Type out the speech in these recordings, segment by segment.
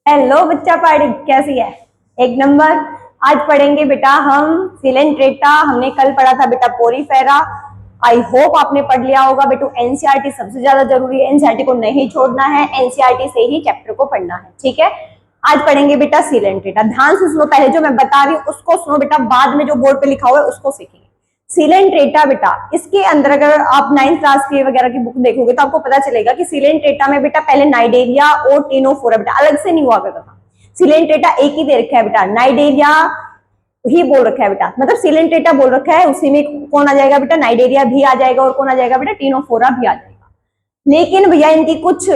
Hello बच्चा पढ़ कैसी है। एक नंबर। आज पढ़ेंगे बेटा हम सिलेंट्रेटा। हमने कल पढ़ा था बेटा पोरीफेरा। आई होप आपने पढ़ लिया होगा बेटू। एनसीईआरटी सबसे ज्यादा जरूरी है, एनसीईआरटी को नहीं छोड़ना है, एनसीईआरटी से ही चैप्टर को पढ़ना है, ठीक है। आज पढ़ेंगे बेटा सिलेंट्रेटा। ध्यान से सुनो, पहले जो मैं बता रही हूँ उसको सुनो बेटा, बाद में जो बोर्ड पे लिखा हुआ है उसको सीखेंगे। सिलेंट्रेटा बेटा, इसके अंदर अगर आप 9th क्लास की वगैरह की बुक देखोगे तो आपको पता चलेगा कि सिलेंट्रेटा में बेटा पहले नाइडेरिया और टिनोफोरा बेटा अलग से नहीं हुआ करता था। सिलेंट्रेटा एक ही दे रखा है बेटा, नाइडेरिया ही बोल रखा है बेटा, मतलब सिलेंट्रेटा बोल रखा है, उसी में कौन आ जाएगा बेटा, नाइडेरिया भी आ जाएगा और कौन आ जाएगा बेटा, टिनोफोरा भी आ जाएगा। लेकिन भैया इनकी कुछ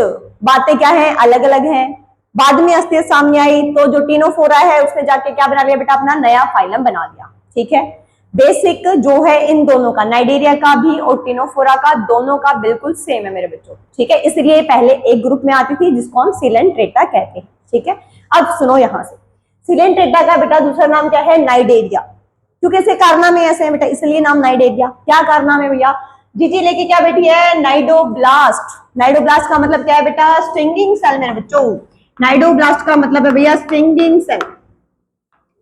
बातें क्या है, अलग अलग हैं। बाद में अस्तियत सामने आई तो जो टिनोफोरा है उसने जाके क्या बना लिया बेटा, अपना नया फाइलम बना लिया, ठीक है। बेसिक जो है इन दोनों का, नाइडेरिया का भी और टिनोफोरा का, दोनों का बिल्कुल सेम है मेरे बच्चों, ठीक है। इसलिए पहले एक ग्रुप में आती थी जिसको हम सिलेंट्रेटा कहते हैं, ठीक है। अब सुनो यहां से, सिलेंट्रेटा का बेटा दूसरा नाम क्या है, नाइडेरिया। क्योंकि इसके कारनामे ऐसे हैं बेटा, इसलिए नाम नाइडेरिया। क्या कारनाम है भैया, जीजी लेके क्या बैठी है, नाइडोब्लास्ट। नाइडोब्लास्ट का मतलब क्या है बेटा, स्टिंगिंग सेल मेरे बच्चों। नाइडोब्लास्ट का मतलब है भैया स्टिंगिंग सेल।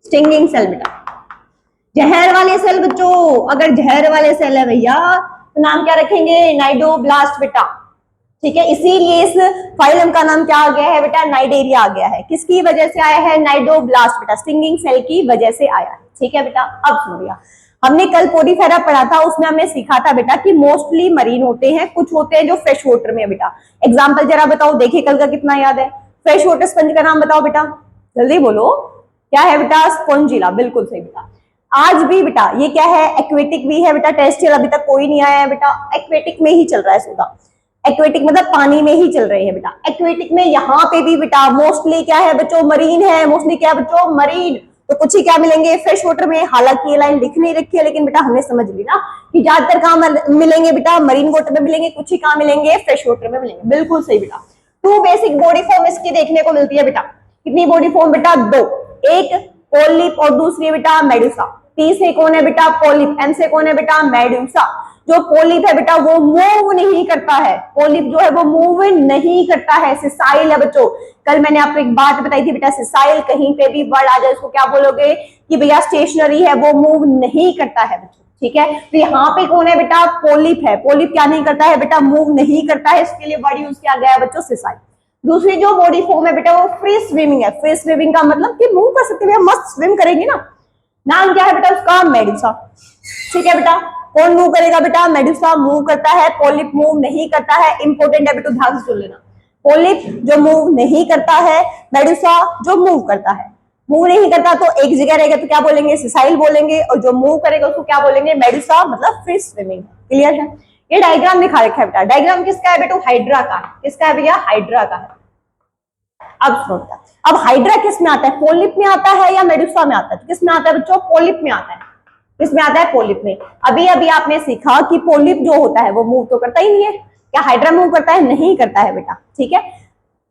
स्टिंगिंग सेल बेटा जहर वाले सेल बच्चों। अगर जहर वाले सेल है भैया तो नाम क्या रखेंगे, नाइडोब्लास्ट बेटा, ठीक है। इसीलिए इस फाइलम का नाम क्या आ गया है बेटा, नाइडेरिया आ गया है। किसकी वजह से आया है, नाइडोब्लास्ट बेटा, स्टिंगिंग सेल की वजह से आया है, ठीक है बेटा। अब सुनो भैया, हमने कल पोरीफेरा पढ़ा था, उसमें हमने सीखा था बेटा कि मोस्टली मरीन होते हैं, कुछ होते हैं जो फ्रेश वाटर में है बेटा। एग्जाम्पल जरा बताओ, देखिए कल का कितना याद है। फ्रेश वाटर स्पंज का नाम बताओ बेटा, जल्दी बोलो, क्या है बेटा, स्पॉन्जिला, बिल्कुल सही बेटा। आज भी बेटा ये क्या है, एक्वेटिक भी है बेटा, टेरेस्ट्रियल अभी तक कोई नहीं आया है बेटा, एक्वेटिक में ही चल रहा है सौदा। एक्वेटिक मतलब पानी में ही चल रही है बेटा। एक्वेटिक में यहाँ पे भी बेटा मोस्टली क्या है बच्चों, मरीन है। मोस्टली क्या बच्चों, मरीन। तो कुछ ही क्या मिलेंगे फ्रेश वाटर में, हालांकि ये लाइन लिख नहीं रखी है लेकिन बेटा हमने समझ ली ना कि ज्यादातर कहाँ मिलेंगे बेटा, मरीन वाटर में मिलेंगे, कुछ ही कहाँ मिलेंगे, फ्रेश वाटर में मिलेंगे, बिल्कुल सही बेटा। टू बेसिक बॉडी फॉर्म इसकी देखने को मिलती है बेटा। कितनी बॉडी फॉर्म बेटा, दो। एक पोलिप और दूसरी बेटा मेडुसा। टी से कौन है बेटा, पोलिप। एम से कौन है बेटा, मेडुसा। जो पोलिप है बेटा वो मूव नहीं करता है, पोलिप जो है वो मूव नहीं करता है, सिसाइल है बच्चों। कल मैंने आपको एक बात बताई थी बेटा, सिसाइल, कहीं पे भी वर्ड आ जाए उसको क्या बोलोगे कि भैया स्टेशनरी है, वो मूव नहीं करता है बच्चों, ठीक है। तो यहाँ पे कौन है बेटा, पोलिप है। पोलिप क्या नहीं करता है बेटा, मूव नहीं करता है, इसके लिए वर्ड यूज किया गया है बच्चों, सिसाइल। दूसरी जो बॉडी फॉर्म है बेटा वो फ्री स्विमिंग है। फ्री स्विमिंग का मतलब कि मूव कर सकते हैं, मस्त स्विम करेंगे ना। नाम क्या है बेटा उसका, मेडुसा, ठीक है बेटा। कौन मूव करेगा बेटा, मेडुसा मूव करता है, पोलिप मूव नहीं करता है। इंपॉर्टेंट है बेटा, ध्यान से सुन लेना। पोलिप जो मूव नहीं करता है, मेडुसा जो मूव करता है। मूव नहीं करता तो एक जगह रहेगा तो क्या बोलेंगे, सिसाइल बोलेंगे, और जो मूव करेगा उसको क्या बोलेंगे, मेडुसा, मतलब फ्री स्विमिंग। क्लियर है। ये डायग्राम दिखा रखा है बेटा। डायग्राम किसका है बेटा, हाइड्रा का है। किसका है भैया, हाइड्रा का है। अब सुनो, अब हाइड्रा किस में आता है, पोलिप में आता है या मेडुसा में आता है, किस में आता है बच्चों, पोलिप में आता है। किसमें आता है, पोलिप में। अभी अभी आपने सीखा कि पोलिप जो होता है वो मूव तो करता ही नहीं है। क्या हाइड्रा मूव करता है, नहीं करता है बेटा, ठीक है।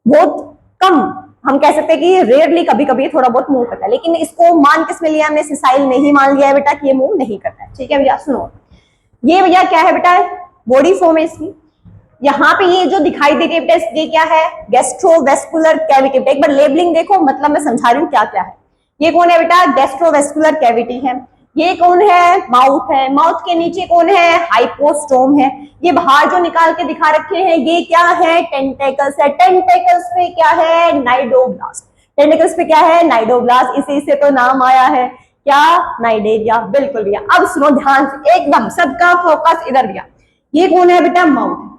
बहुत कम, हम कह सकते हैं कि रेयरली, कभी कभी थोड़ा बहुत मूव करता है, लेकिन इसको मान किस में लिया हमने, सिसाइल में ही मान लिया है बेटा कि ये मूव नहीं करता है, ठीक है भैया। सुनो, ये भैया क्या है बेटा, बॉडी फॉर्म है इसकी। यहाँ पे ये जो दिखाई दे रही है ये क्या है, गैस्ट्रोवेस्कुलर कैविटी। एक बार लेबलिंग देखो, मतलब मैं समझा रही हूँ क्या क्या है। ये कौन है बेटा, गैस्ट्रोवेस्कुलर कैविटी है। ये कौन है, माउथ है। माउथ के नीचे कौन है, हाइपोस्टोम है। ये बाहर जो निकाल के दिखा रखे हैं ये क्या है, टेंटेकल्स है। टेंटेकल्स पे क्या है, नाइडोब्लास्ट। टेंटेकल्स पे क्या है, नाइडोब्लास्ट। इसी से तो नाम आया है क्या, नाइडेरिया, बिल्कुल भैया। अब सुनो ध्यान से, एकदम सबका फोकस इधर भैया। ये कौन है बेटा, माउथ।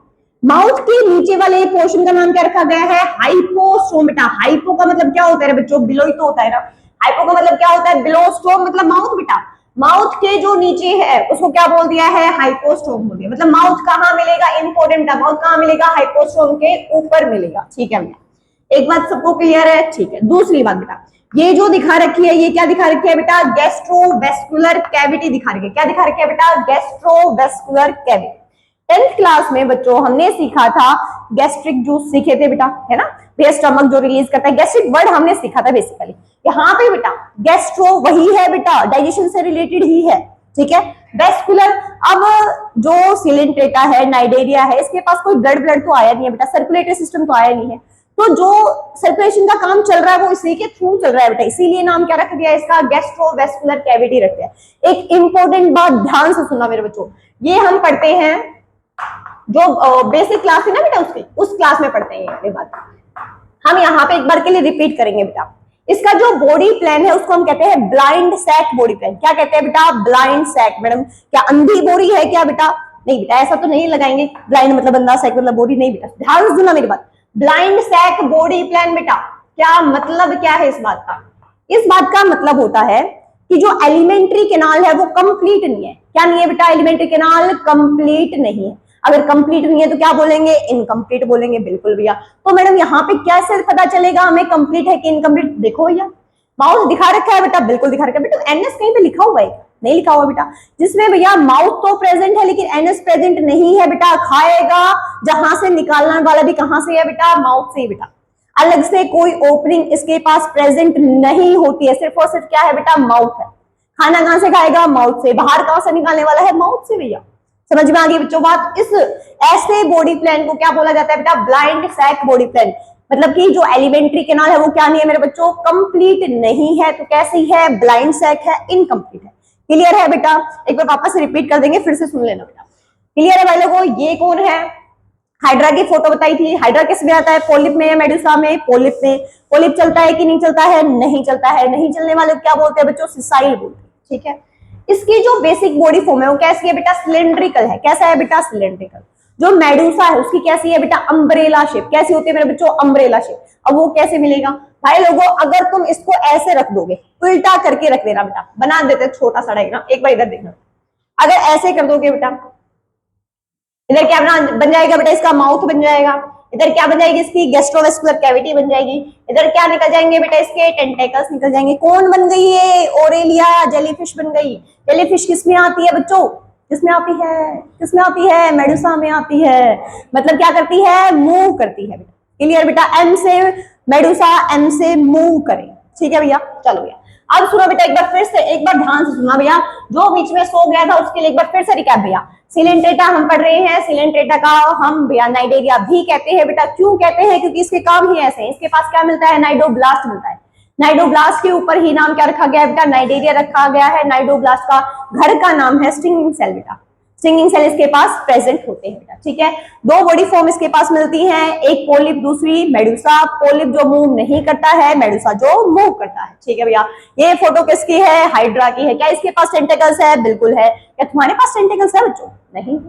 माउथ के नीचे वाले पोर्शन का नाम क्या रखा गया है, हाइपोस्टोम बेटा। हाइपो का मतलब क्या होता है बच्चों, बिलो ही तो होता है ना। हाइपो का मतलब क्या होता है, बिलो, स्टोम मतलब माउथ बेटा। माउथ के जो नीचे है उसको क्या बोल दिया है, हाइपोस्टोम बोल दिया। मतलब माउथ कहाँ मिलेगा, इंपॉर्टेंट है, माउथ कहाँ मिलेगा, हाइपोस्टोम के ऊपर मिलेगा, ठीक है भैया। एक बात सबको क्लियर है, ठीक है। दूसरी बात बेटा, ये जो दिखा रखी है ये क्या दिखा रखी है बेटा, गैस्ट्रोवेस्कुलर कैविटी दिखा रखी है। क्या दिखा रखी है बेटा, गैस्ट्रोवेस्कुलर कैविटी। 10th क्लास में बच्चों हमने सीखा था गैस्ट्रिक जूस, सीखे थे बेटा, है ना। भैया स्टमक जो रिलीज करता है, गैस्ट्रिक वर्ड हमने सीखा था बेसिकली। यहाँ पे बेटा गैस्ट्रो वही है बेटा, डाइजेशन से रिलेटेड ही है, ठीक है। वेस्कुलर, अब जो सिलेंट्रेटा है, नाइडेरिया है, इसके पास कोई ब्लड तो आया नहीं है बेटा, सर्कुलेटरी सिस्टम तो आया नहीं है। तो जो सर्कुलेशन का काम चल रहा है वो इसी के थ्रू चल रहा है बेटा, इसीलिए नाम क्या रख दिया इसका, गैस्ट्रोवेस्कुलर कैविटी रख दिया। एक इंपॉर्टेंट बात ध्यान से सुनना मेरे बच्चों, ये हम पढ़ते हैं जो बेसिक क्लास है ना बेटा, उसकी उस क्लास में पढ़ते हैं ये बात, हम यहाँ पे एक बार के लिए रिपीट करेंगे बेटा। इसका जो बॉडी प्लान है उसको हम कहते हैं ब्लाइंड सैक बॉडी प्लान। क्या कहते हैं बेटा, ब्लाइंड सैक। मैडम क्या अंधी बोरी है क्या बेटा, नहीं बेटा ऐसा तो नहीं लगाएंगे, ब्लाइंड मतलब अंधा, सैक मतलब बॉडी, नहीं बेटा, ध्यान से सुनना मेरी बात। ब्लाइंड सैक बॉडी प्लान बेटा क्या मतलब क्या है इस बात का, इस बात का मतलब होता है कि जो एलिमेंट्री कैनाल है वो कंप्लीट नहीं है। क्या नहीं है बेटा, एलिमेंट्री कैनाल कंप्लीट नहीं है। अगर कंप्लीट नहीं है तो क्या बोलेंगे, इनकम्प्लीट बोलेंगे। बिल्कुल भैया। तो मैडम यहाँ पे कैसे पता चलेगा हमें कंप्लीट है कि इनकम्प्लीट, देखो भैया माउस दिखा रखा है बेटा, बिल्कुल दिखा रखा है बेटा, एनएस कहीं पे लिखा हुआ है, नहीं लिखा हुआ बेटा, जिसमें भैया माउथ तो प्रेजेंट है लेकिन एनएस प्रेजेंट नहीं है बेटा। खाएगा जहां से निकालने वाला भी कहां से है बेटा, माउथ से ही बेटा, अलग से कोई ओपनिंग इसके पास प्रेजेंट नहीं होती है, सिर्फ और सिर्फ क्या है बेटा, माउथ है। खाना कहां से खाएगा, माउथ से। बाहर कहां से निकालने वाला है, माउथ से भैया। समझ में आ गई बच्चों बात। इस ऐसे बॉडी प्लान को क्या बोला जाता है बेटा, ब्लाइंड सैक बॉडी प्लान। मतलब कि जो एलिमेंट्री कैनाल है वो क्या नहीं है मेरे बच्चों, कंप्लीट नहीं है। तो कैसी है, ब्लाइंड सैक है, इनकम्प्लीट है। क्लियर है बेटा, एक बार वापस रिपीट कर देंगे, फिर से सुन लेना बेटा। क्लियर है भाई लोगों, ये कौन है, हाइड्रा की फोटो बताई थी। हाइड्रा किस में आता है, पोलिप में या मेडुसा में, पोलिप में। पोलिप चलता है कि नहीं चलता है, नहीं चलता है। नहीं चलने वाले को क्या बोलते हैं बच्चों, सिसाइल बोलते हैं। ठीक है, इसकी जो बेसिक बॉडी फॉर्म है वो कैसी है बेटा, सिलेंड्रिकल है। कैसा है बेटा, सिलेंड्रिकल। जो मेडुसा है उसकी कैसी है बेटा, अम्ब्रेला शेप। कैसी होती है मेरे बच्चों, अम्ब्रेला शेप। अब वो कैसे मिलेगा भाई लोगों, अगर तुम इसको ऐसे रख दोगे, उल्टा करके रख देना बेटा, बना देते छोटा सा डायग्राम, एक बार इधर देखना। अगर ऐसे कर दोगे बेटा, इधर क्या बन जाएगा बेटा, इसका माउथ बन जाएगा। इधर क्या बन जाएगी, इसकी गैस्ट्रोवेस्कुलर कैविटी बन जाएगी। इधर क्या निकल जाएंगे बेटा, इसके टेंटेकल्स निकल जाएंगे। कौन बन गई है, ओरेलिया जेलीफिश बन गई। जेलीफिश किसमें आती है बच्चों, किसमें आती है, किसमें आती है, मेडुसा में आती है। मतलब क्या करती है, मूव करती है बेटा। क्लियर बेटा, एम से मेडुसा, एम से मूव करे। ठीक है भैया, चलो भैया अब सुनो बेटा, एक बार फिर से, एक बार ध्यान से सुनना भैया, जो बीच में सो गया था उसके लिए एक बार फिर से रिकैप भैया। सिलेंट्रेटा हम पढ़ रहे हैं, सिलेंट्रेटा का हम भैया नाइडेरिया भी कहते हैं बेटा। क्यों कहते हैं, क्योंकि इसके काम ही ऐसे हैं। इसके पास क्या मिलता है, नाइडोब्लास्ट मिलता है। नाइडोब्लास्ट के ऊपर ही नाम क्या रखा गया है बेटा, नाइडेरिया रखा गया है। नाइडोब्लास्ट का घर का नाम है स्टिंगिंग सेल बेटा। स्टिंगिंग सेल इसके पास प्रेजेंट होते हैं बेटा। ठीक है, दो बॉडी फॉर्म इसके पास मिलती हैं, एक पोलिप, दूसरी मेडुसा। पोलिप जो मूव नहीं करता है, मेडुसा जो मूव करता है। ठीक है भैया, ये फोटो किसकी है, हाइड्रा की है। क्या इसके पास टेंटेकल्स है, बिल्कुल है। क्या तुम्हारे पास टेंटेकल्स है बच्चों, नहीं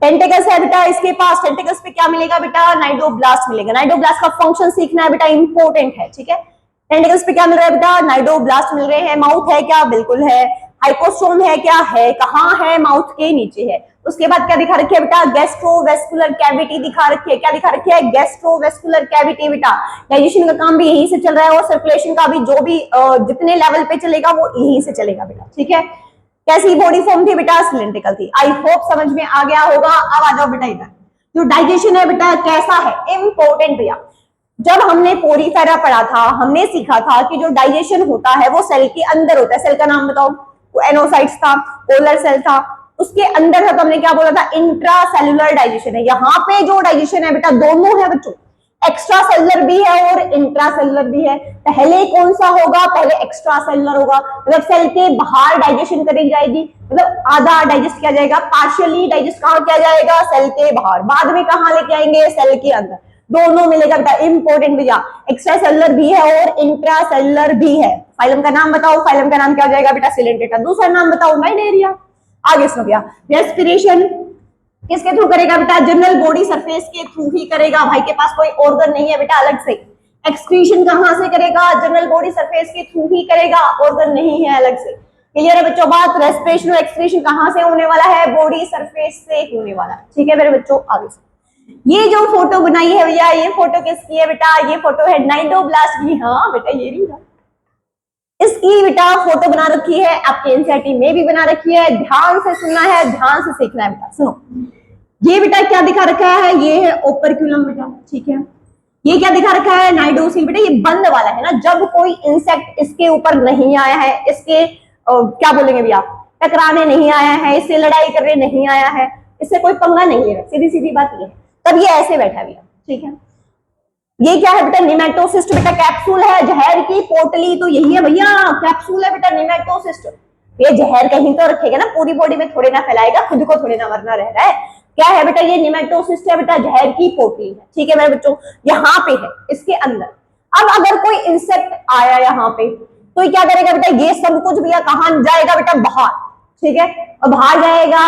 टेंटेकल्स है बेटा इसके पास। टेंटेकल्स पे क्या मिलेगा बेटा, नाइडोब्लास्ट मिलेगा। नाइडोब्लास्ट का फंक्शन सीखना है बेटा, इंपॉर्टेंट है। ठीक है, टेंटेकल्स पे क्या मिल रहा है बेटा, नाइडोब्लास्ट मिल रहे हैं। माउथ है क्या, बिल्कुल है। हाइपोस्टोम है क्या, है। कहाँ है, माउथ के नीचे है। उसके बाद क्या दिखा रखी है बेटा, गैस्ट्रोवेस्कुलर कैविटी दिखा रखी है। क्या दिखा रखी है, गैस्ट्रोवेस्कुलर कैविटी बेटा। डाइजेशन का काम भी यहीं से चल रहा है और सर्कुलेशन का भी जो भी जितने लेवल पे चलेगा वो यहीं से चलेगा बेटा। ठीक है, कैसी बॉडी फॉर्म थी बेटा, सिलेंड्रिकल थी। आई होप समझ में आ गया होगा। अब आ जाओ बेटा इधर, जो डाइजेशन है बेटा कैसा है, इंपॉर्टेंट भैया। जब हमने पोरीफेरा पढ़ा था, हमने सीखा था कि जो डाइजेशन होता है वो सेल के अंदर होता है। सेल का नाम बताओ, एनोसाइट्स था, पोलर सेल था, उसके अंदर था। तो हमने क्या बोला था, इंट्रा सेलुलर डाइजेशन है। यहाँ पे जो डाइजेशन है बेटा दोनों है बच्चों, एक्स्ट्रा सेलुलर भी है और इंट्रा सेलुलर भी है। पहले कौन सा होगा, पहले एक्स्ट्रा सेलुलर होगा। मतलब सेल के बाहर डाइजेशन करी जाएगी, मतलब आधा डाइजेस्ट किया जाएगा, पार्शियली डाइजेस्ट कहाँ किया जाएगा, सेल के बाहर। बाद में कहाँ लेके आएंगे, सेल के अंदर। दोनों मिलेगा बेटा, इंपॉर्टेंट भैया। एक्स्ट्रा सेलुलर भी है और इंट्रा सेलुलर भी है। फाइलम का नाम बताओ, फाइलम का नाम क्या हो जाएगा बेटा, सिलेंट्रेटा। दूसरा नाम बताओ, नाइडेरिया। आगे सुनो भैया, रेस्पिरेशन किसके थ्रू करेगा बेटा, जनरल बॉडी सरफेस के थ्रू ही करेगा। भाई के पास कोई ऑर्गन नहीं है बेटा अलग से। एक्सक्रीशन कहां से करेगा, जनरल बॉडी सरफेस के थ्रू ही करेगा, ऑर्गन नहीं है अलग से। क्लियर है बच्चों बात। रेस्पिरेशन और एक्सक्रीशन कहां से होने वाला है, बॉडी सरफेस से होने वाला है। ठीक है मेरे बच्चों, आगे से ये जो फोटो बनाई है भैया, ये फोटो किसकी है बेटा, ये फोटो है नाइडोब्लास्ट की। हाँ बेटा ये रही, इसकी बेटा फोटो बना रखी है, आपके एनसीईआरटी में भी बना रखी है। ध्यान से सुनना है, ध्यान से सीखना है बेटा। सुनो, ये बेटा क्या दिखा रखा है, ये है ओपरक्यूलम बेटा। ठीक है, ये क्या दिखा रखा है, नाइडोसिल बेटा। ये बंद वाला है ना, जब कोई इंसेक्ट इसके ऊपर नहीं आया है, इसके क्या बोलेंगे भैया, टकराने नहीं आया है, इससे लड़ाई करने नहीं आया है, इससे कोई पंगा नहीं ले रहा, सीधी सीधी बात ये है, तब ये ऐसे बैठा भैया। ठीक है, ये क्या है बेटा, निमेटोसिस्ट बेटा कैप्सूल है, जहर की पोटली तो यही है भैया, कैप्सूल है बेटा निमेटोसिस्ट। ये जहर कहीं तो रखेगा ना, पूरी बॉडी में थोड़े ना फैलाएगा, खुद को थोड़े ना मरना रह रहा है। क्या है बेटा, ये निमेटोसिस्ट है बेटा, जहर की पोटली है। ठीक है मेरे बच्चों, यहाँ पे है इसके अंदर। अब अगर कोई इंसेक्ट आया यहाँ पे तो ये क्या करेगा बेटा, ये सब कुछ भैया कहाँ जाएगा बेटा, बाहर। ठीक है, और बाहर जाएगा,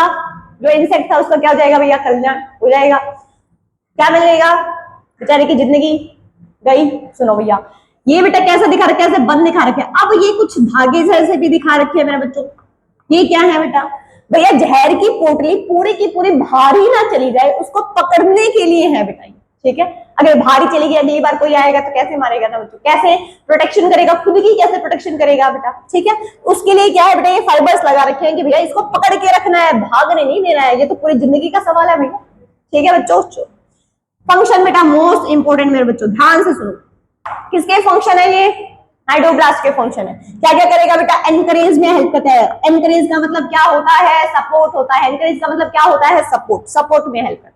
जो इंसेक्ट था उसका क्या हो जाएगा भैया, कल्याण हो जाएगा। क्या मिलेगा, बेचारे की जिंदगी गई। सुनो भैया, ये बेटा कैसा दिखा रखा है, ऐसे बंद दिखा रखे। अब ये कुछ धागे जैसे भी दिखा रखे हैं मेरे बच्चों, ये क्या है बेटा, भैया जहर की पोटली पूरी की पूरी बाहर ही ना चली जाए, उसको पकड़ने के लिए है बेटा। ठीक है, अगर बाहर ही चली गई, अगली बार कोई आएगा तो कैसे मारेगा ना बच्चों, कैसे प्रोटेक्शन करेगा, खुद की कैसे प्रोटेक्शन करेगा बेटा। ठीक है, उसके लिए क्या है बेटा, ये फाइबर्स लगा रखे हैं कि भैया इसको पकड़ के रखना है, भागने नहीं देना है। ये तो पूरी जिंदगी का सवाल है भैया। ठीक है बच्चों, फंक्शन बेटा मोस्ट इंपोर्टेंट मेरे बच्चों, ध्यान से सुनो। किसके फंक्शन है ये, नाइडोब्लास्ट के फंक्शन है। क्या क्या करेगा बेटा, एनकरेज में हेल्प करता है। एनकरेज का मतलब क्या होता है, सपोर्ट होता है। एनकरेज का मतलब क्या होता है, सपोर्ट, सपोर्ट में हेल्प करता है।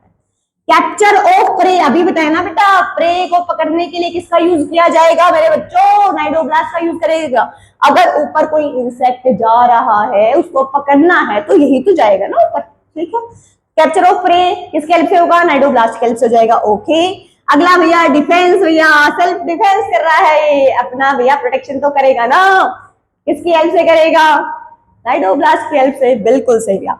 कैप्चर ऑफ प्रे, अभी बताया ना बेटा, प्रे को पकड़ने के लिए किसका यूज किया जाएगा मेरे बच्चों, नाइडोब्लास्ट का यूज करेगा। अगर ऊपर कोई इंसेक्ट जा रहा है, उसको पकड़ना है तो यही तो जाएगा ना ऊपर। ठीक है, कैप्चर ऑफ प्रे किसके हेल्प से होगा, नाइडोब्लास्ट के हेल्प से हो जाएगा। ओके, अगला भैया डिफेंस, भैया सेल्फ डिफेंस कर रहा है ये अपना, भैया प्रोटेक्शन तो करेगा ना, किसकी हेल्प से करेगा, नाइडोब्लास्ट की हेल्प से। बिल्कुल सही भैया।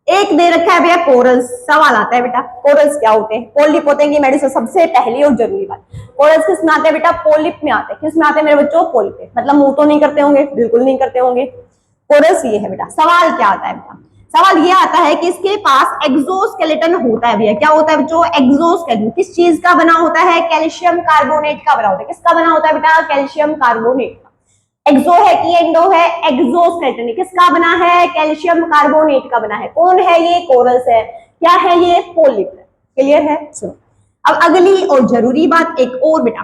एक दे रखा है भैया कोरल्स, सवाल आता है बेटा कोरल्स क्या होते हैं, पोलिप होते हैं कि मेडिसिन, सबसे पहली और जरूरी बात, कोरल्स किस में आते हैं बेटा, पोलिप में आते हैं। किस में आते हैं मेरे बच्चों, पोलिप में, मतलब मुंह तो नहीं करते होंगे, बिल्कुल नहीं करते होंगे। कोरल्स ये है बेटा। सवाल क्या आता है बेटा, सवाल ये आता है कि इसके पास एक्सोस्केलेटन होता है भैया। क्या होता है बच्चों, एक्सोस्केलेटन किस चीज का बना होता है, कैल्शियम कार्बोनेट का बना होता है। किसका बना होता है बेटा, कैल्शियम कार्बोनेट का। एक्सो है कि एंडो है, एक्सोस्केलेटन किसका बना है, कैल्शियम कार्बोनेट का बना है। कौन है ये, कोरल्स है। क्या है ये, पोलिप है। क्लियर है, सुनो। अब अगली और जरूरी बात एक और बेटा,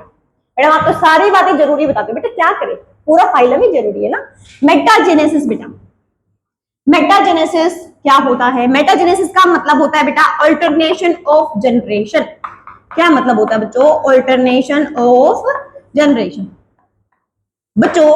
मैडम आप तो सारी बातें जरूरी बताते हो बेटा, क्या करें, पूरा फाइलम ही जरूरी है ना। मेटाजेनेसिस बेटा, मेटाजेनेसिस क्या होता है, मेटाजेनेसिस का मतलब होता है बेटा अल्टरनेशन ऑफ जनरेशन। क्या मतलब होता है बच्चों, अल्टरनेशन ऑफ जनरेशन। बच्चों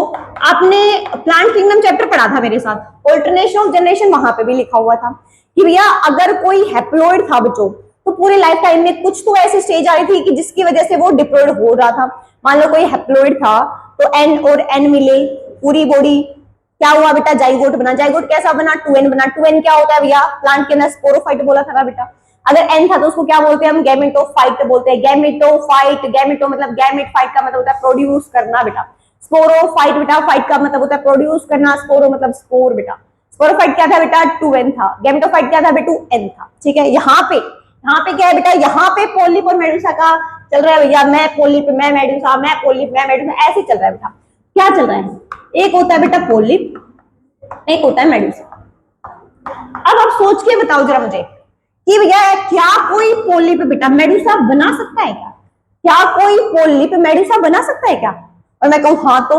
आपने प्लांट किंगडम चैप्टर पढ़ा था मेरे साथ, अल्टरनेशन ऑफ जनरेशन वहां पे भी लिखा हुआ था कि भैया अगर कोई हैप्लॉइड था बच्चों, तो पूरे लाइफ टाइम में कुछ तो ऐसी स्टेज आई थी कि जिसकी वजह से वो डिप्लॉइड हो रहा था। मान लो कोई हैप्लॉइड था तो एन और एन मिले, पूरी बॉडी क्या हुआ बेटा, जाइगोट बना। जाइगोट कैसा बना, 2n बना। 2n क्या होता है भैया, प्लांट के अंदर स्पोरोफाइट बोला था ना बेटा। अगर n था तो उसको क्या बोलते हैं हम, गैमेटोफाइट बोलते हैं। गैमेटोफाइट, गैमेटो मतलब गैमेट, फाइट का मतलब होता है प्रोड्यूस करना बेटा। स्पोरोफाइट बेटा, फाइट का मतलब होता है प्रोड्यूस करना, स्पोरो मतलब स्पोर बेटा। स्पोरोफाइट क्या था बेटा, 2n था। गैमेटोफाइट क्या था बेटा, n था। ठीक है, यहाँ पे क्या है बेटा, यहाँ पे पोलिप और मेडुसा का चल रहा है भैया, मैं पोलिप मैं मेडुसा, मैं पोलिप मैं मेडुसा, ऐसे चल रहा है बेटा। क्या चल रहा है, एक होता है बेटा पोलिप, एक होता है मेडुसा। अब आप सोच के बताओ जरा मुझे कि भैया क्या कोई पोलिप बेटा मेडुसा बना सकता है क्या, क्या कोई पोलिप मेडुसा बना सकता है क्या। और मैं कहूं हाँ, तो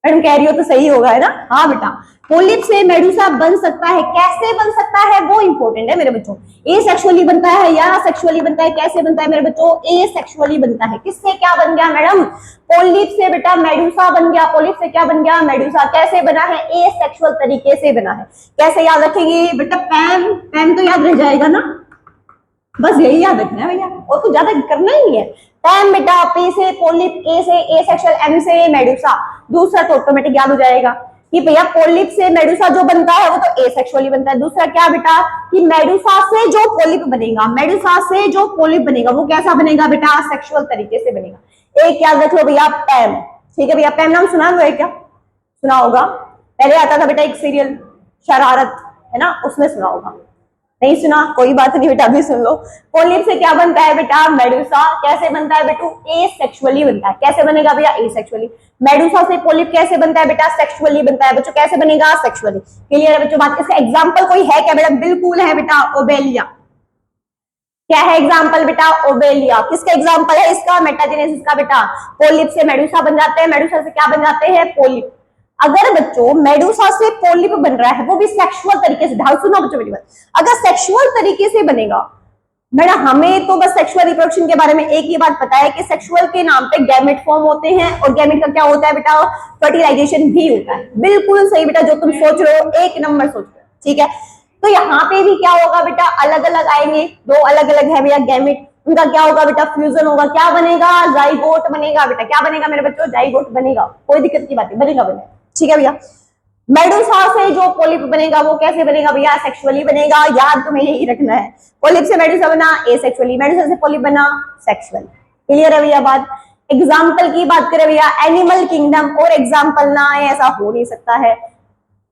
मैडम कह रही हो तो सही होगा है ना। हाँ बेटा, पोलिप से मेडुसा बन सकता है। कैसे बन सकता है वो इंपॉर्टेंट है मेरे बच्चों। ए सेक्सुअली बनता है या सेक्सुअली बनता है, कैसे बनता है मेरे बच्चों, ए सेक्सुअली बनता है। किससे क्या बन गया मैडम, पोलिप से बेटा मेडुसा बन गया। पोलिप से क्या बन गया, मेडुसा। कैसे बना है, ए सेक्सुअल तरीके से बना है। कैसे याद रखेंगे बेटा, पैम, पैम तो याद रह जाएगा ना, बस यही याद रखना है भैया, और कुछ ज्यादा करना ही नहीं है। पैम बेटा, पी से पोलिप, ए से ए सेक्सुअल, एम से मेडुसा। दूसरा तो ऑटोमेटिक याद हो जाएगा कि भैया पोलिप से मेडुसा जो बनता है वो तो एसेक्सुअली बनता है। दूसरा क्या बेटा कि मेडुसा से जो पोलिप बनेगा, मेडुसा से जो पोलिप बनेगा वो कैसा बनेगा बेटा, सेक्सुअल तरीके से बनेगा। एक याद रख लो भैया, पैम। ठीक है भैया, पैम नाम सुना हुआ है क्या, सुना होगा, पहले आता था बेटा एक सीरियल शरारत, है ना, उसमें सुना होगा। नहीं सुना, कोई बात नहीं बेटा, अभी सुन लो। पोलिप से क्या बनता है बेटा, मेडुसा। कैसे बनता है बेटू, एसेक्सुअली बनता है। कैसे बनेगा भैया, एसेक्सुअली। मेडुसा से पोलिप कैसे बनता है बेटा, सेक्सुअली बनता है। बच्चों कैसे बनेगा, सेक्सुअली। क्लियर है बच्चों बात। इसका एग्जाम्पल कोई है क्या बेटा, बिल्कुल है बेटा, ओबेलिया। क्या है एग्जाम्पल बेटा, ओबेलिया। किसका एग्जाम्पल है इसका, मेटाजेनेसिस का बेटा। पोलिप से मेडुसा बन जाते हैं, मेडुसा से क्या बन जाते हैं, पोलिप। अगर बच्चों मेडुसा से पोलिप बन रहा है वो भी सेक्सुअल तरीके से, ध्यान सुनो बच्चों मेरी बात, अगर सेक्सुअल तरीके से बनेगा बेटा हमें तो बस सेक्सुअल रिप्रोडक्शन के बारे में एक ही बात पता है कि सेक्सुअल के नाम पे गैमेट फॉर्म होते हैं, और गैमेट का क्या होता है बेटा, फर्टिलाइजेशन भी होता है। बिल्कुल सही बेटा, जो तुम सोच रहे हो एक नंबर सोच रहे हो, ठीक है। तो यहाँ पे भी क्या होगा बेटा, अलग अलग आएंगे, दो अलग अलग है भैया गैमेट, उनका क्या होगा बेटा, फ्यूजन होगा, क्या बनेगा, जाइगोट बनेगा बेटा। क्या बनेगा मेरे बच्चों, जाइगोट बनेगा, कोई दिक्कत की बात नहीं, बनेगा बनेगा, ठीक है भैया। मेडुसा से जो पोलिप बनेगा वो कैसे बनेगा भैया, सेक्सुअली बनेगा, याद तुम्हें यही रखना है। पोलिप से मेडुसा बना एसेक्सुअली, मेडुसा से पोलिप बना सेक्सुअल। क्लियर है भैया बात। एग्जाम्पल की बात करें भैया, एनिमल किंगडम और एग्जाम्पल ना आए ऐसा हो नहीं सकता है।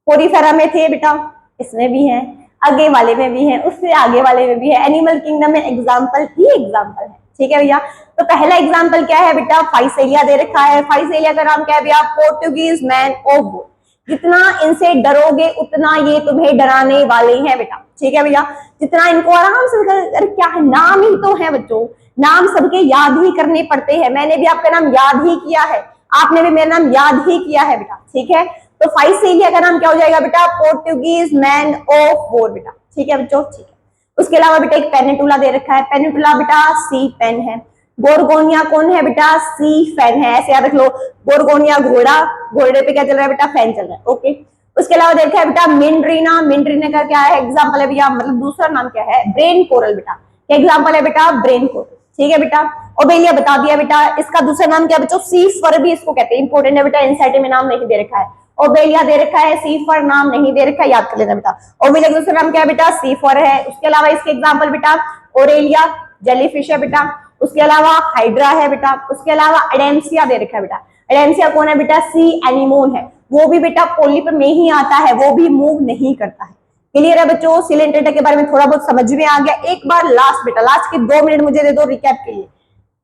पोरीफेरा में थे बेटा, इसमें भी है, आगे वाले में भी है, उससे आगे वाले में भी है। एनिमल किंगडम में एग्जाम्पल ही एग्जाम्पल है, ठीक है भैया। तो पहला एग्जाम्पल क्या है बेटा, फाइसेलिया दे रखा है। फाइसेलिया का नाम क्या है भैया, पोर्टुगीज मैन ऑफ वुड। जितना इनसे डरोगे उतना ये तुम्हें डराने वाले हैं बेटा, ठीक है भैया। जितना इनको आराम से, अरे क्या है, नाम ही तो है बच्चों, नाम सबके याद ही करने पड़ते हैं। मैंने भी आपका नाम याद ही किया है, आपने भी मेरा नाम याद ही किया है बेटा, ठीक है। तो फाइसेलिया का नाम क्या हो जाएगा बेटा, पोर्टुगीज मैन ऑफ वॉर बेटा, ठीक है बच्चों, ठीक है। उसके अलावा बेटा एक पेनिटुला दे रखा है, पेनिटुला बेटा सी पेन है। गोरगोनिया कौन है बेटा, सी फैन है, ऐसे याद रख लो। गोरगोनिया घोड़ा, घोड़े पे क्या चल रहा है बेटा, फैन चल रहा है, ओके। उसके अलावा देखा है बेटा मिंड्रीना, मिंड्रीना का क्या है एग्जाम्पल है भैया, मतलब दूसरा नाम क्या है, ब्रेन कोरल बेटा। क्या एग्जाम्पल है बेटा, ब्रेन कोरल, ठीक है बेटा। ओबेलिया बता दिया बेटा, इसका दूसरा नाम क्या बच्चों, सी फर भी इसको कहते हैं, इंपॉर्टेंट है बेटा, एनसीईआरटी में नाम नहीं दे रखा है। ओबेलिया दे रखा है, सी फर नाम नहीं दे रखा है, याद कर लेना बेटा। ओबेलिया का दूसरा नाम क्या है बेटा, सी फर है। उसके अलावा इसके एग्जाम्पल बेटा ओरेलिया जेलीफिश है बेटा, उसके अलावा हाइड्रा है बेटा, उसके अलावा एडेंसिया दे रखा है बेटा। एडेंसिया कौन है बेटा, सी एनिमोन है, वो भी बेटा पोलिप में ही आता है, वो भी मूव नहीं करता है। क्लियर है बच्चों, सिलेंट्रेटा के बारे में थोड़ा बहुत समझ में आ गया। एक बार लास्ट बेटा, लास्ट के 2 मिनट मुझे दे दो रिकैप के लिए,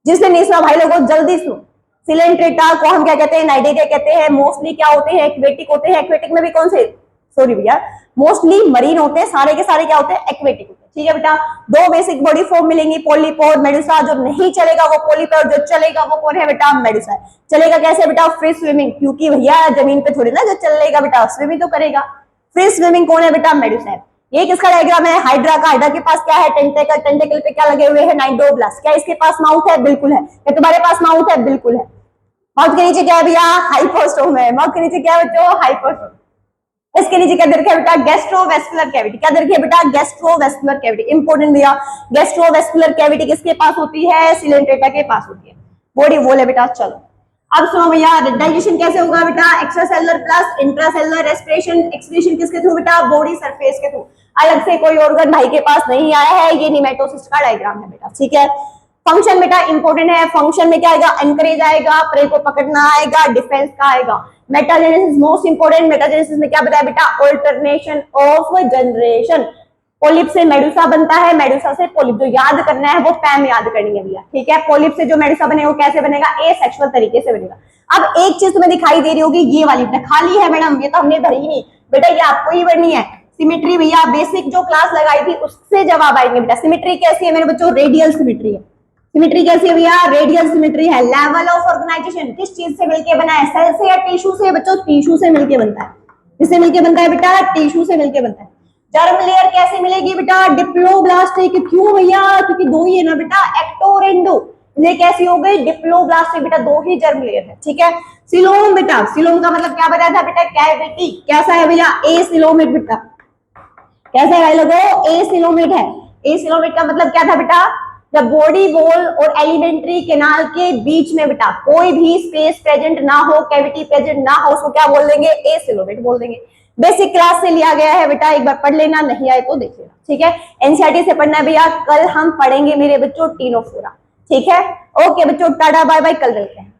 जिसने नहीं सुना भाई लोगों जल्दी सुनो। सिलेंट्रेटा को हम क्या कहते हैं, नाइडेरिया कहते हैं। मोस्टली क्या होते हैं, एक्वेटिक होते हैं। एक्वेटिक में भी कौन से, सॉरी भैया, मोस्टली मरीन होते हैं, सारे के सारे क्या होते हैं, एक्वेटिक होते हैं, ठीक है बेटा। 2 बेसिक बॉडी फॉर्म मिलेंगी, पोलिप और मेडुसा। जो नहीं चलेगा वो पोलिप है, और जो चलेगा वो कौन है बेटा, मेडुसा है। चलेगा कैसे बेटा, फ्री स्विमिंग, क्योंकि भैया जमीन पे थोड़ी ना जो चलेगा बेटा, स्विमिंग तो करेगा। फ्री स्विमिंग कौन है बेटा, मेडुसा है। ये किसका डायग्राम है, हाइड्रा का। हाइड्रा के पास क्या है, टेंटेकल, टेंटेकल पे क्या लगे हुए हैं, नाइडोब्लास्ट। क्या इसके पास माउथ है, बिल्कुल है। क्या तुम्हारे पास माउथ है, बिल्कुल है। माउथ के नीचे क्या है भैया, हाइपोस्टोम है। माउथ के नीचे क्या है बच्चों, हाइपोस्टोम। इसके नीचे क्या दे रखा है बेटा, गैस्ट्रोवेस्कुलर कैविटी। क्या दे रखी है बेटा, गैस्ट्रोवेस्कुलर कैविटी, इंपॉर्टेंट भैया। गैस्ट्रोवेस्कुलर कैविटी किसके पास होती है, सिलेंट्रेटा के पास होती है। बॉडी वॉल है बेटा। चलो अब सुनो भैया, डाइजेशन कैसे होगा बेटा, extracellular plus intracellular respiration, excretion किसके थ्रू बेटा, बॉडी सरफेस के थ्रू। अलग से कोई ऑर्गन भाई के पास नहीं आया है, ये निमेटोसिस का डायग्राम है बेटा, ठीक है। फंक्शन बेटा इंपॉर्टेंट है। फंक्शन में क्या आएगा, एनकरेज आएगा, प्रे को पकड़ना आएगा, डिफेंस का आएगा। Metagenesis most important. मेटाजेनेसिस में क्या बताया बेटा, ऑल्टरनेशन ऑफ जनरेशन। पोलिप से मेडुसा बनता है, मेडुसा से पोलिप। जो याद करना है वो पैम याद करनी है भैया, ठीक है। पोलिप से जो मेडुसा बनेगा वो कैसे बनेगा, एसेक्सुअल तरीके से बनेगा। अब एक चीज तुम्हें दिखाई दे रही होगी, ये वाली खाली है मैडम, ये तो हमने भरी नहीं बेटा, ये आपको ही भरनी है। सिमेट्री भैया बेसिक जो क्लास लगाई थी उससे जवाब आएंगे बेटा। सिमेट्री कैसी है मेरे बच्चों, रेडियल सिमेट्री है। सिमेट्री कैसी है भैया, रेडियल सिमेट्री है। लेवल ऑफ ऑर्गेनाइजेशन किस चीज से मिलके बना है, सेल से या टिश्यू से बच्चों, टिश्यू से मिलके बनता है। किससे मिलके बनता है बेटा, टिश्यू से मिलके बनता है। जर्म लेयर कैसे मिलेगी बेटा, डिप्लोब्लास्टिक। क्यों भैया, क्योंकि 2 ही है ना बेटा, एक्टो और एंडो। ये कैसी हो गई, डिप्लोब्लास्टिक बेटा, 2 ही जर्म लेयर है, ठीक है। सिलोम बेटा, सिलोम का मतलब क्या बताया था बेटा, कैविटी। कैसा है भैया, ए सिलोमेट बेटा। कैसा है लोगों, ए सिलोमेट है। ए सिलोमेट का मतलब क्या था बेटा, जब बॉडी वॉल और एलिमेंट्री कैनाल के बीच में बेटा कोई भी स्पेस प्रेजेंट ना हो, कैविटी प्रेजेंट ना हो, उसको क्या बोल देंगे, ए सिलोमेट बोल देंगे। बेसिक क्लास से लिया गया है बेटा, एक बार पढ़ लेना, नहीं आए तो देख लेना, ठीक है। एनसीईआरटी से पढ़ना है भैया। कल हम पढ़ेंगे मेरे बच्चों टीनोफोरा, ठीक है। ओके बच्चों, टाटा बाय बाय, कल मिलते हैं।